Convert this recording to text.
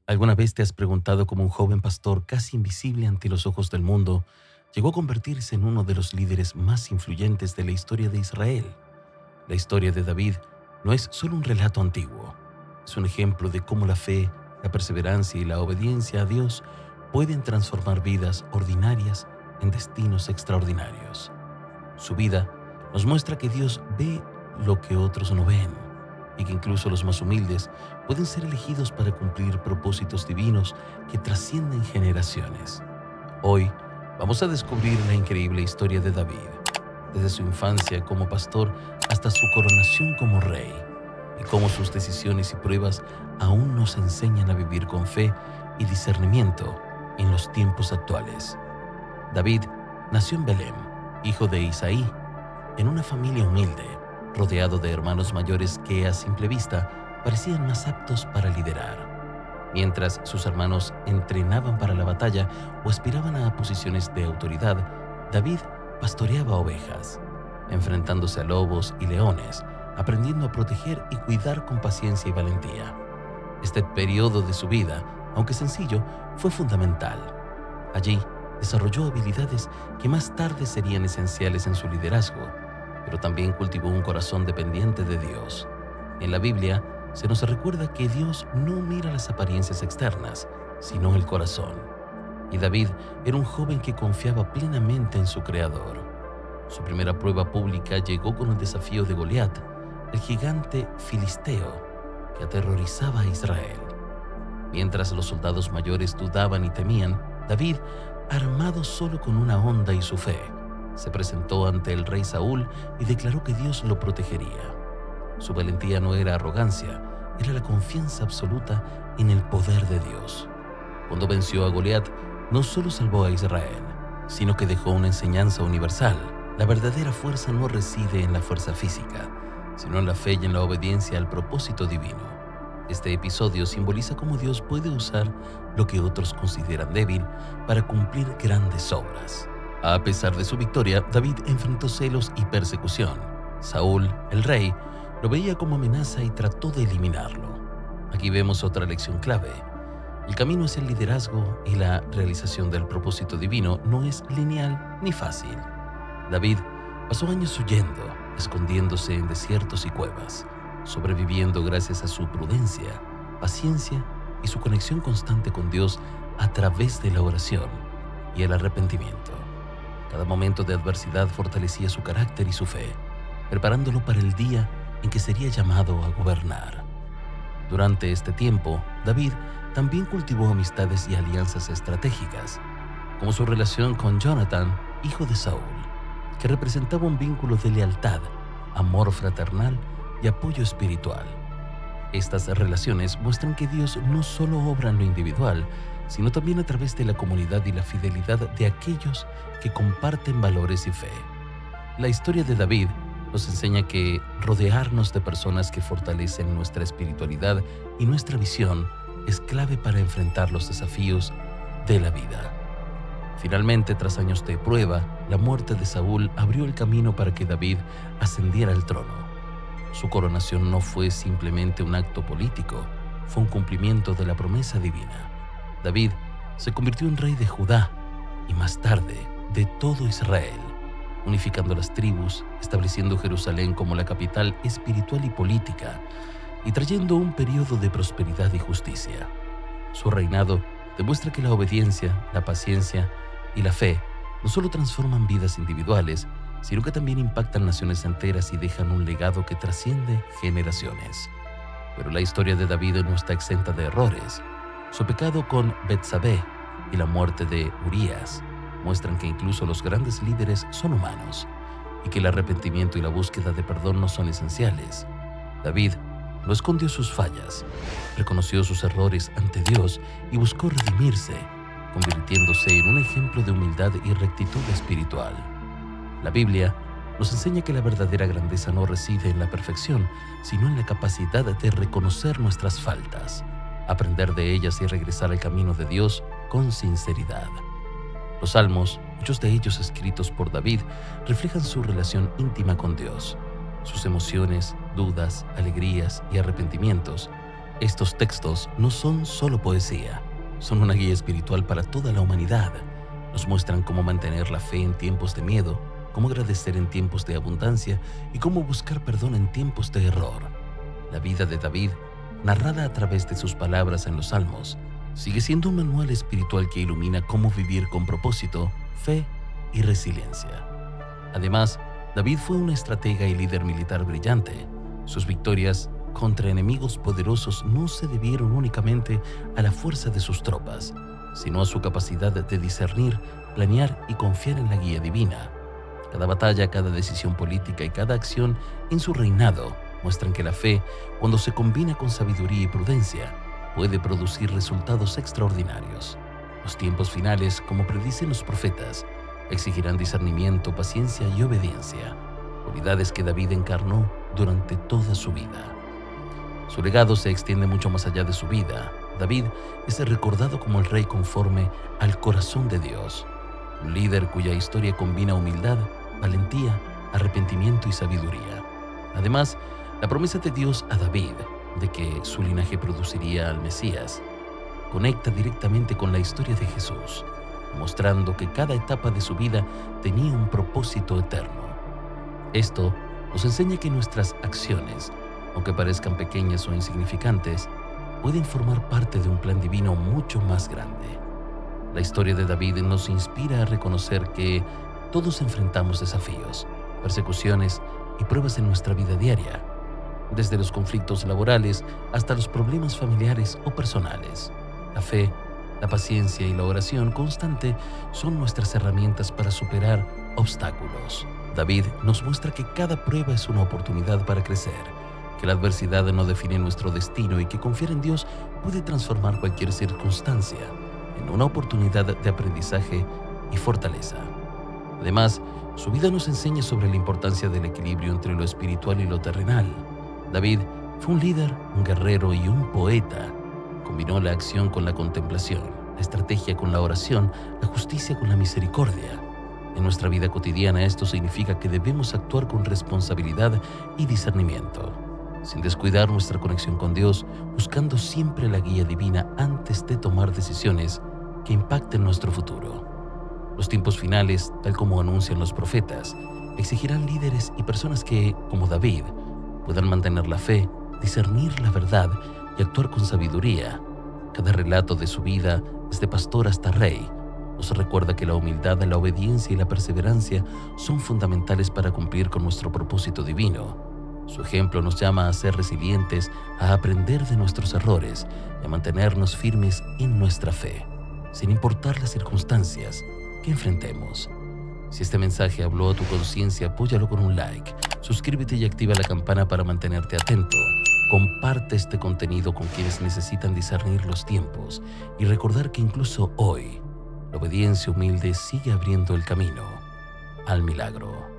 ¿Alguna vez te has preguntado cómo un joven pastor casi invisible ante los ojos del mundo llegó a convertirse en uno de los líderes más influyentes de la historia de Israel? La historia de David no es solo un relato antiguo, es un ejemplo de cómo la fe, la perseverancia y la obediencia a Dios pueden transformar vidas ordinarias en destinos extraordinarios. Su vida nos muestra que Dios ve lo que otros no ven y que incluso los más humildes pueden ser elegidos para cumplir propósitos divinos que trascienden generaciones. Hoy vamos a descubrir la increíble historia de David, desde su infancia como pastor hasta su coronación como rey, y cómo sus decisiones y pruebas aún nos enseñan a vivir con fe y discernimiento en los tiempos actuales. David nació en Belén, hijo de Isaí, en una familia humilde, rodeado de hermanos mayores que a simple vista parecían más aptos para liderar. Mientras sus hermanos entrenaban para la batalla o aspiraban a posiciones de autoridad, David pastoreaba ovejas, enfrentándose a lobos y leones, aprendiendo a proteger y cuidar con paciencia y valentía. Este periodo de su vida, aunque sencillo, fue fundamental. Allí desarrolló habilidades que más tarde serían esenciales en su liderazgo, pero también cultivó un corazón dependiente de Dios. En la Biblia se nos recuerda que Dios no mira las apariencias externas, sino el corazón. Y David era un joven que confiaba plenamente en su Creador. Su primera prueba pública llegó con el desafío de Goliat, el gigante filisteo que aterrorizaba a Israel. Mientras los soldados mayores dudaban y temían, David, armado solo con una honda y su fe, se presentó ante el rey Saúl y declaró que Dios lo protegería. Su valentía no era arrogancia, era la confianza absoluta en el poder de Dios. Cuando venció a Goliat, no solo salvó a Israel, sino que dejó una enseñanza universal. La verdadera fuerza no reside en la fuerza física, sino en la fe y en la obediencia al propósito divino. Este episodio simboliza cómo Dios puede usar lo que otros consideran débil para cumplir grandes obras. A pesar de su victoria, David enfrentó celos y persecución. Saúl, el rey, lo veía como amenaza y trató de eliminarlo. Aquí vemos otra lección clave. El camino hacia el liderazgo y la realización del propósito divino no es lineal ni fácil. David pasó años huyendo, escondiéndose en desiertos y cuevas, sobreviviendo gracias a su prudencia, paciencia y su conexión constante con Dios a través de la oración y el arrepentimiento. Cada momento de adversidad fortalecía su carácter y su fe, preparándolo para el día en que sería llamado a gobernar. Durante este tiempo, David también cultivó amistades y alianzas estratégicas, como su relación con Jonatán, hijo de Saúl, que representaba un vínculo de lealtad, amor fraternal y apoyo espiritual. Estas relaciones muestran que Dios no solo obra en lo individual, sino también a través de la comunidad y la fidelidad de aquellos que comparten valores y fe. La historia de David nos enseña que rodearnos de personas que fortalecen nuestra espiritualidad y nuestra visión es clave para enfrentar los desafíos de la vida. Finalmente, tras años de prueba, la muerte de Saúl abrió el camino para que David ascendiera al trono. Su coronación no fue simplemente un acto político, fue un cumplimiento de la promesa divina. David se convirtió en rey de Judá y más tarde de todo Israel, unificando las tribus, estableciendo Jerusalén como la capital espiritual y política, y trayendo un periodo de prosperidad y justicia. Su reinado demuestra que la obediencia, la paciencia y la fe no solo transforman vidas individuales, sino que también impactan naciones enteras y dejan un legado que trasciende generaciones. Pero la historia de David no está exenta de errores. Su pecado con Betsabé y la muerte de Urías muestran que incluso los grandes líderes son humanos y que el arrepentimiento y la búsqueda de perdón no son esenciales. David no escondió sus fallas, reconoció sus errores ante Dios y buscó redimirse, convirtiéndose en un ejemplo de humildad y rectitud espiritual. La Biblia nos enseña que la verdadera grandeza no reside en la perfección, sino en la capacidad de reconocer nuestras faltas, aprender de ellas y regresar al camino de Dios con sinceridad. Los salmos, muchos de ellos escritos por David, reflejan su relación íntima con Dios. Sus emociones, dudas, alegrías y arrepentimientos Estos textos no son solo poesía, son una guía espiritual para toda la humanidad. Nos muestran cómo mantener la fe en tiempos de miedo, cómo agradecer en tiempos de abundancia y cómo buscar perdón en tiempos de error. La vida de David, narrada a través de sus palabras en los Salmos, sigue siendo un manual espiritual que ilumina cómo vivir con propósito, fe y resiliencia. Además, David fue un estratega y líder militar brillante. Sus victorias contra enemigos poderosos no se debieron únicamente a la fuerza de sus tropas, sino a su capacidad de discernir, planear y confiar en la guía divina. Cada batalla, cada decisión política y cada acción en su reinado muestran que la fe, cuando se combina con sabiduría y prudencia, puede producir resultados extraordinarios. Los tiempos finales, como predicen los profetas, exigirán discernimiento, paciencia y obediencia, cualidades que David encarnó durante toda su vida. Su legado se extiende mucho más allá de su vida. David es recordado como el rey conforme al corazón de Dios, un líder cuya historia combina humildad, valentía, arrepentimiento y sabiduría. Además, la promesa de Dios a David de que su linaje produciría al Mesías conecta directamente con la historia de Jesús, mostrando que cada etapa de su vida tenía un propósito eterno. Esto nos enseña que nuestras acciones, aunque parezcan pequeñas o insignificantes, pueden formar parte de un plan divino mucho más grande. La historia de David nos inspira a reconocer que todos enfrentamos desafíos, persecuciones y pruebas en nuestra vida diaria, desde los conflictos laborales hasta los problemas familiares o personales. La fe, la paciencia y la oración constante son nuestras herramientas para superar obstáculos. David nos muestra que cada prueba es una oportunidad para crecer, que la adversidad no define nuestro destino y que confiar en Dios puede transformar cualquier circunstancia en una oportunidad de aprendizaje y fortaleza. Además, su vida nos enseña sobre la importancia del equilibrio entre lo espiritual y lo terrenal. David fue un líder, un guerrero y un poeta. Combinó la acción con la contemplación, la estrategia con la oración, la justicia con la misericordia. En nuestra vida cotidiana esto significa que debemos actuar con responsabilidad y discernimiento, sin descuidar nuestra conexión con Dios, buscando siempre la guía divina antes de tomar decisiones que impacten nuestro futuro. Los tiempos finales, tal como anuncian los profetas, exigirán líderes y personas que, como David, puedan mantener la fe, discernir la verdad y actuar con sabiduría. Cada relato de su vida, desde pastor hasta rey, nos recuerda que la humildad, la obediencia y la perseverancia son fundamentales para cumplir con nuestro propósito divino. Su ejemplo nos llama a ser resilientes, a aprender de nuestros errores y a mantenernos firmes en nuestra fe, sin importar las circunstancias que enfrentemos. Si este mensaje habló a tu conciencia, apóyalo con un like, suscríbete y activa la campana para mantenerte atento. Comparte este contenido con quienes necesitan discernir los tiempos y recordar que incluso hoy, la obediencia humilde sigue abriendo el camino al milagro.